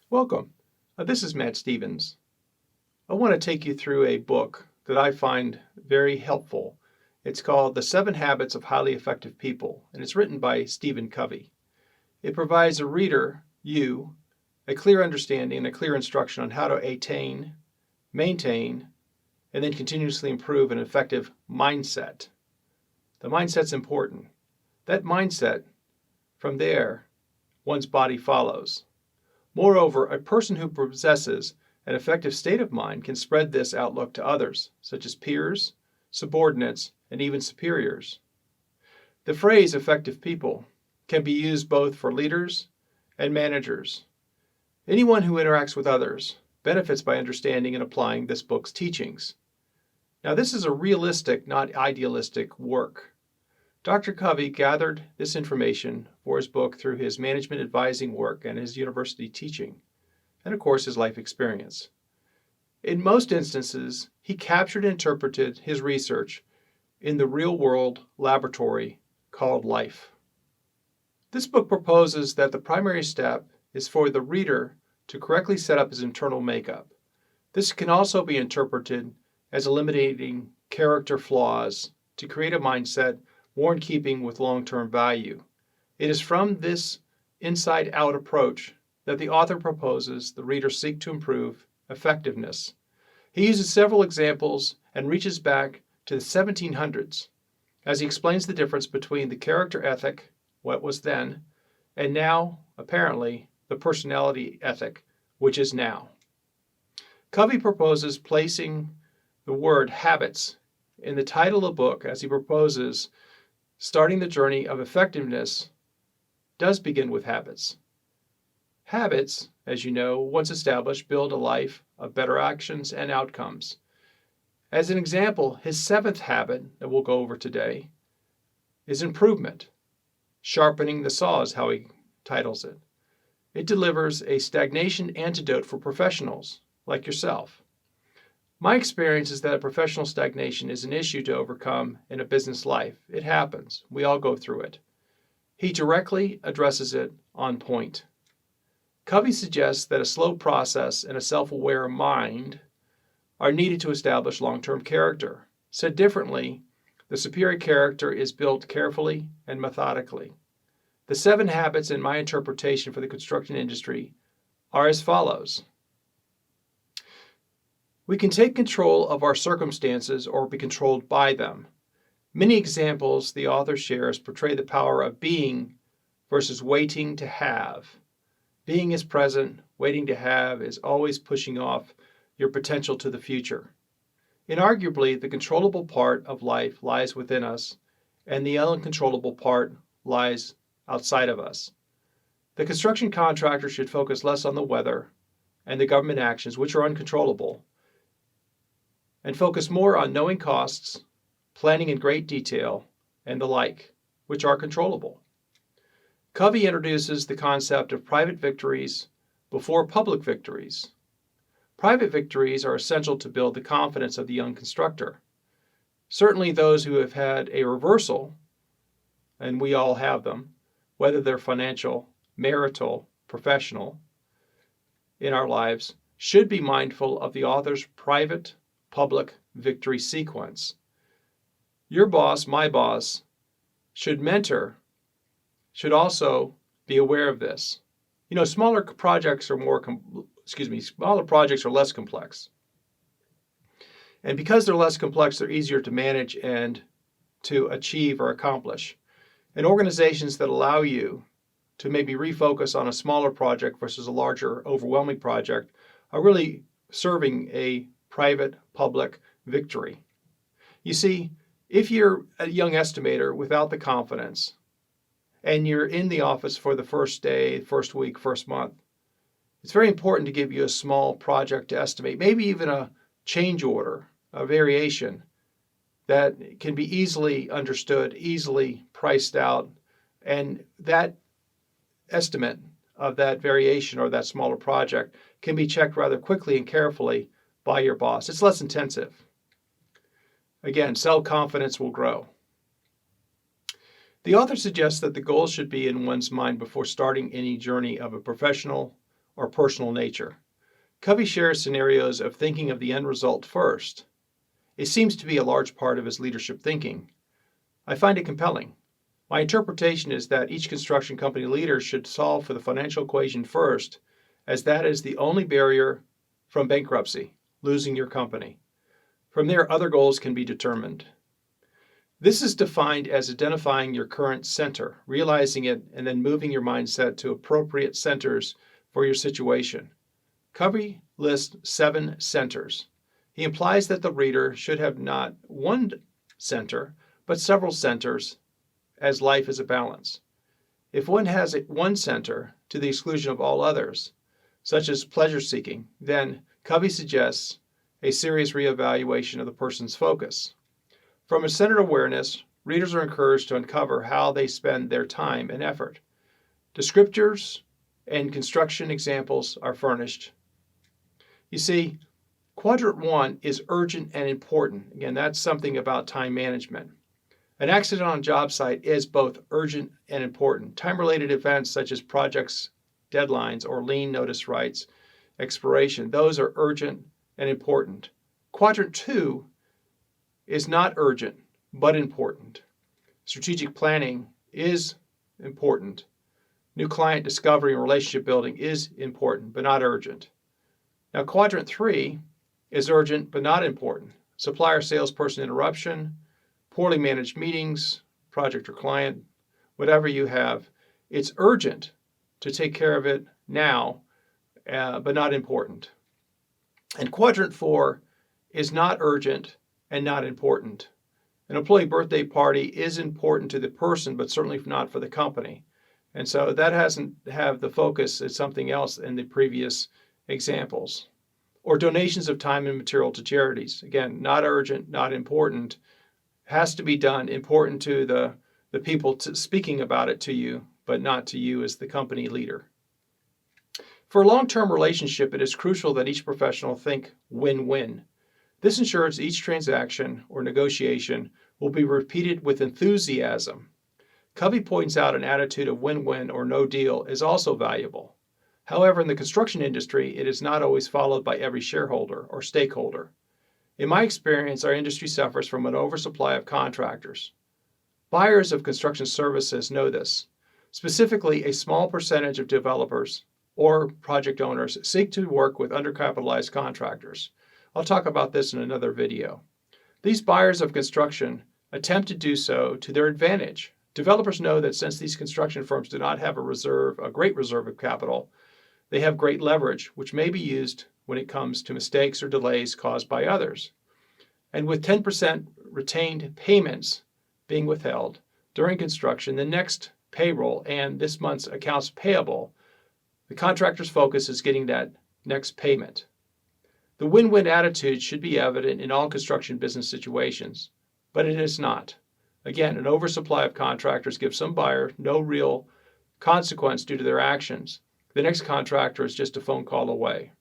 Welcome. This is Matt Stevens. I want to take you through a book that I find very helpful. It's called The 7 Habits of Highly Effective People, and it's written by Stephen Covey. It provides a reader, you, a clear understanding and a clear instruction on how to attain, maintain, and then continuously improve an effective mindset. The mindset's important. That mindset, from there, one's body follows. Moreover, a person who possesses an effective state of mind can spread this outlook to others, such as peers, subordinates, and even superiors. The phrase effective people can be used both for leaders and managers. Anyone who interacts with others benefits by understanding and applying this book's teachings. Now, this is a realistic, not idealistic work. Dr. Covey gathered this information for his book through his management advising work and his university teaching, and of course his life experience. In most instances, he captured and interpreted his research in the real-world laboratory called life. This book proposes that the primary step is for the reader to correctly set up his internal makeup. This can also be interpreted as eliminating character flaws to create a mindset more in keeping with long-term value. It is from this inside-out approach that the author proposes the reader seek to improve effectiveness. He uses several examples and reaches back to the 1700s as he explains the difference between the character ethic, what was then, and now, apparently, the personality ethic, which is now. Covey proposes placing the word habits in the title of the book as he proposes starting the journey of effectiveness does begin with habits. Habits, as you know, once established, build a life of better actions and outcomes. As an example, his 7th habit that we'll go over today is improvement. Sharpening the saw is how he titles it. It delivers a stagnation antidote for professionals like yourself. My experience is that professional stagnation is an issue to overcome in a business life. It happens. We all go through it. He directly addresses it on point. Covey suggests that a slow process and a self-aware mind are needed to establish long-term character. Said differently, the superior character is built carefully and methodically. The 7 habits in my interpretation for the construction industry are as follows. We can take control of our circumstances or be controlled by them. Many examples the author shares portray the power of being versus waiting to have. Being is present, waiting to have is always pushing off your potential to the future. Inarguably, the controllable part of life lies within us, and the uncontrollable part lies outside of us. The construction contractor should focus less on the weather and the government actions, which are uncontrollable, and focus more on knowing costs, planning in great detail, and the like, which are controllable. Covey introduces the concept of private victories before public victories. Private victories are essential to build the confidence of the young constructor. Certainly those who have had a reversal, and we all have them, whether they're financial, marital, professional, in our lives, should be mindful of the author's private public victory sequence. Your boss, my boss, should also be aware of this. Smaller projects are less complex. And because they're less complex, they're easier to manage and to achieve or accomplish. And organizations that allow you to maybe refocus on a smaller project versus a larger, overwhelming project are really serving a private-public victory. You see, if you're a young estimator without the confidence, and you're in the office for the first day, first week, first month, it's very important to give you a small project to estimate, maybe even a change order, a variation that can be easily understood, easily priced out, and that estimate of that variation or that smaller project can be checked rather quickly and carefully by your boss. It's less intensive. Again, self-confidence will grow. The author suggests that the goal should be in one's mind before starting any journey of a professional or personal nature. Covey shares scenarios of thinking of the end result first. It seems to be a large part of his leadership thinking. I find it compelling. My interpretation is that each construction company leader should solve for the financial equation first, as that is the only barrier from bankruptcy, losing your company. From there, other goals can be determined. This is defined as identifying your current center, realizing it, and then moving your mindset to appropriate centers for your situation. Covey lists 7 centers. He implies that the reader should have not one center, but several centers, as life is a balance. If one has one center to the exclusion of all others, such as pleasure seeking, then Covey suggests a serious reevaluation of the person's focus. From a centered awareness, readers are encouraged to uncover how they spend their time and effort. Descriptors and construction examples are furnished. You see, quadrant 1 is urgent and important. Again, that's something about time management. An accident on a job site is both urgent and important. Time-related events such as projects, deadlines, or lien notice rights expiration, those are urgent and important. Quadrant 2 is not urgent, but important. Strategic planning is important. New client discovery and relationship building is important, but not urgent. Now, quadrant 3 is urgent, but not important. Supplier salesperson interruption, poorly managed meetings, project or client, whatever you have, it's urgent to take care of it now, but not important. And quadrant 4 is not urgent and not important. An employee birthday party is important to the person, but certainly not for the company. And so that hasn't have the focus as something else in the previous examples. Or donations of time and material to charities. Again, not urgent, not important. Has to be done, important to the people speaking about it to you, but not to you as the company leader. For a long-term relationship, it is crucial that each professional think win-win. This ensures each transaction or negotiation will be repeated with enthusiasm. Covey points out an attitude of win-win or no deal is also valuable. However, in the construction industry, it is not always followed by every shareholder or stakeholder. In my experience, our industry suffers from an oversupply of contractors. Buyers of construction services know this. Specifically, a small percentage of developers or project owners seek to work with undercapitalized contractors. I'll talk about this in another video. These buyers of construction attempt to do so to their advantage. Developers know that since these construction firms do not have a great reserve of capital, they have great leverage, which may be used when it comes to mistakes or delays caused by others. And with 10% retained payments being withheld during construction, the next payroll and this month's accounts payable, the contractor's focus is getting that next payment. The win-win attitude should be evident in all construction business situations, but it is not. Again, an oversupply of contractors gives some buyer no real consequence due to their actions. The next contractor is just a phone call away.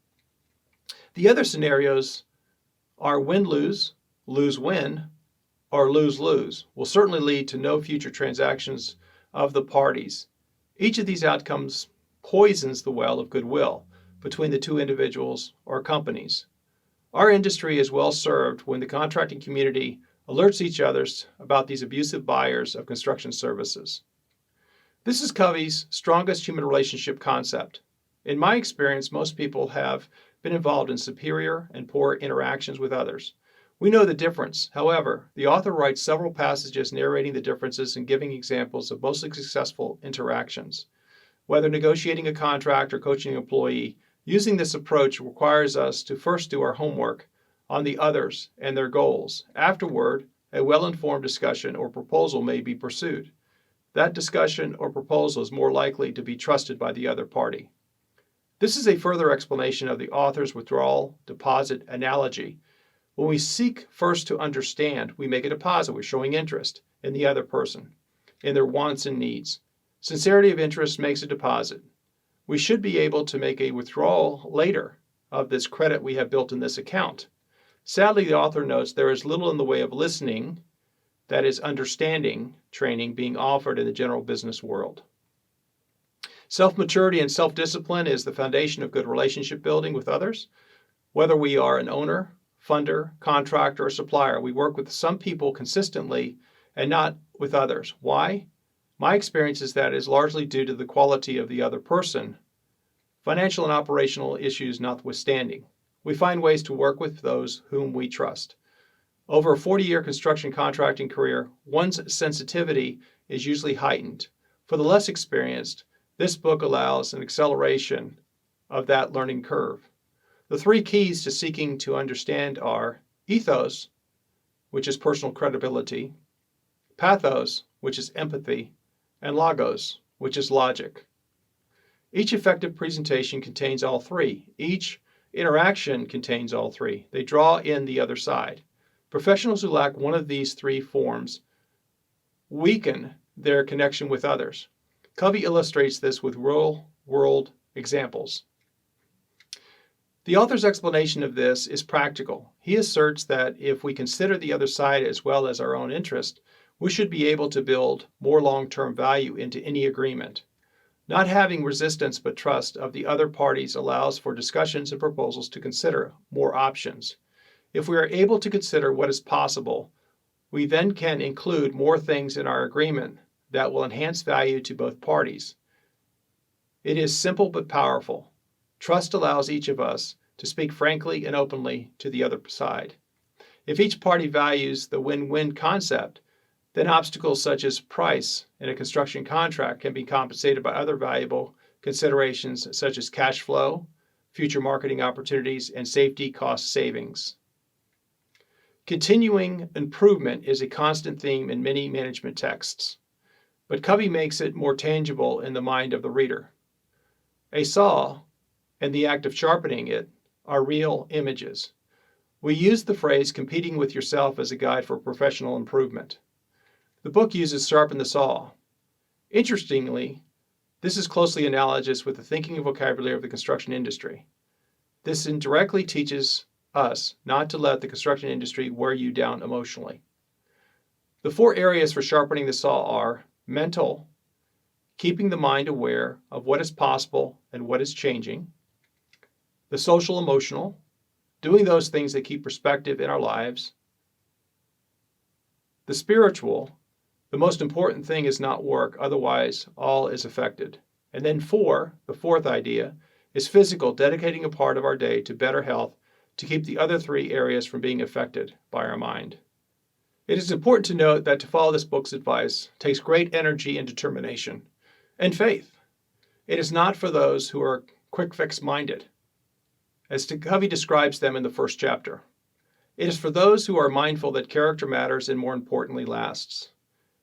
The other scenarios are win-lose, lose-win, or lose-lose, will certainly lead to no future transactions of the parties. Each of these outcomes poisons the well of goodwill between the two individuals or companies. Our industry is well served when the contracting community alerts each other about these abusive buyers of construction services. This is Covey's strongest human relationship concept. In my experience, most people have been involved in superior and poor interactions with others. We know the difference. However, the author writes several passages narrating the differences and giving examples of mostly successful interactions. Whether negotiating a contract or coaching an employee, using this approach requires us to first do our homework on the others and their goals. Afterward, a well-informed discussion or proposal may be pursued. That discussion or proposal is more likely to be trusted by the other party. This is a further explanation of the author's withdrawal deposit analogy. When we seek first to understand, we make a deposit. We're showing interest in the other person, in their wants and needs. Sincerity of interest makes a deposit. We should be able to make a withdrawal later of this credit we have built in this account. Sadly, the author notes there is little in the way of listening, that is understanding training, being offered in the general business world. Self-maturity and self-discipline is the foundation of good relationship building with others. Whether we are an owner, funder, contractor, or supplier, we work with some people consistently and not with others. Why? My experience is that it is largely due to the quality of the other person, financial and operational issues notwithstanding. We find ways to work with those whom we trust. Over a 40-year construction contracting career, one's sensitivity is usually heightened. For the less experienced, this book allows an acceleration of that learning curve. The three keys to seeking to understand are ethos, which is personal credibility, pathos, which is empathy, and logos, which is logic. Each effective presentation contains all three. Each interaction contains all three. They draw in the other side. Professionals who lack one of these three forms weaken their connection with others. Covey illustrates this with real-world examples. The author's explanation of this is practical. He asserts that if we consider the other side as well as our own interest, we should be able to build more long-term value into any agreement. Not having resistance but trust of the other parties allows for discussions and proposals to consider more options. If we are able to consider what is possible, we then can include more things in our agreement that will enhance value to both parties. It is simple but powerful. Trust allows each of us to speak frankly and openly to the other side. If each party values the win-win concept, then obstacles such as price in a construction contract can be compensated by other valuable considerations such as cash flow, future marketing opportunities, and safety cost savings. Continuing improvement is a constant theme in many management texts, but Covey makes it more tangible in the mind of the reader. A saw and the act of sharpening it are real images. We use the phrase competing with yourself as a guide for professional improvement. The book uses sharpen the saw. Interestingly, this is closely analogous with the thinking vocabulary of the construction industry. This indirectly teaches us not to let the construction industry wear you down emotionally. The four areas for sharpening the saw are mental, keeping the mind aware of what is possible and what is changing; the social emotional, doing those things that keep perspective in our lives; the spiritual, the most important thing is not work, otherwise all is affected. And then the fourth idea, is physical, dedicating a part of our day to better health to keep the other three areas from being affected by our mind. It is important to note that to follow this book's advice takes great energy and determination and faith. It is not for those who are quick-fix minded, as Covey describes them in the first chapter. It is for those who are mindful that character matters and, more importantly, lasts.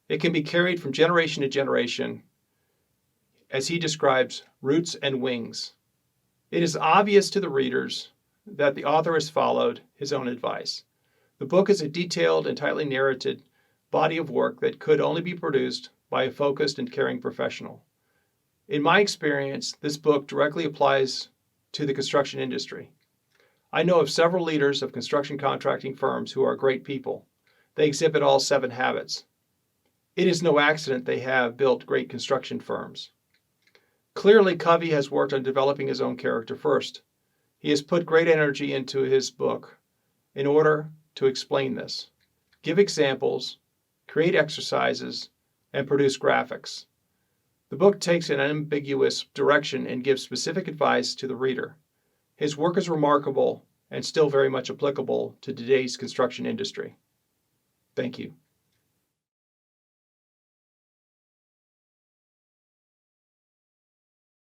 It can be carried from generation to generation, as he describes roots and wings. It is obvious to the readers that the author has followed his own advice. The book is a detailed and tightly narrated body of work that could only be produced by a focused and caring professional. In my experience, this book directly applies to the construction industry. I know of several leaders of construction contracting firms who are great people. They exhibit all 7 habits. It is no accident they have built great construction firms. Clearly, Covey has worked on developing his own character first. He has put great energy into his book in order to explain this, give examples, create exercises, and produce graphics. The book takes an unambiguous direction and gives specific advice to the reader. His work is remarkable and still very much applicable to today's construction industry. Thank you.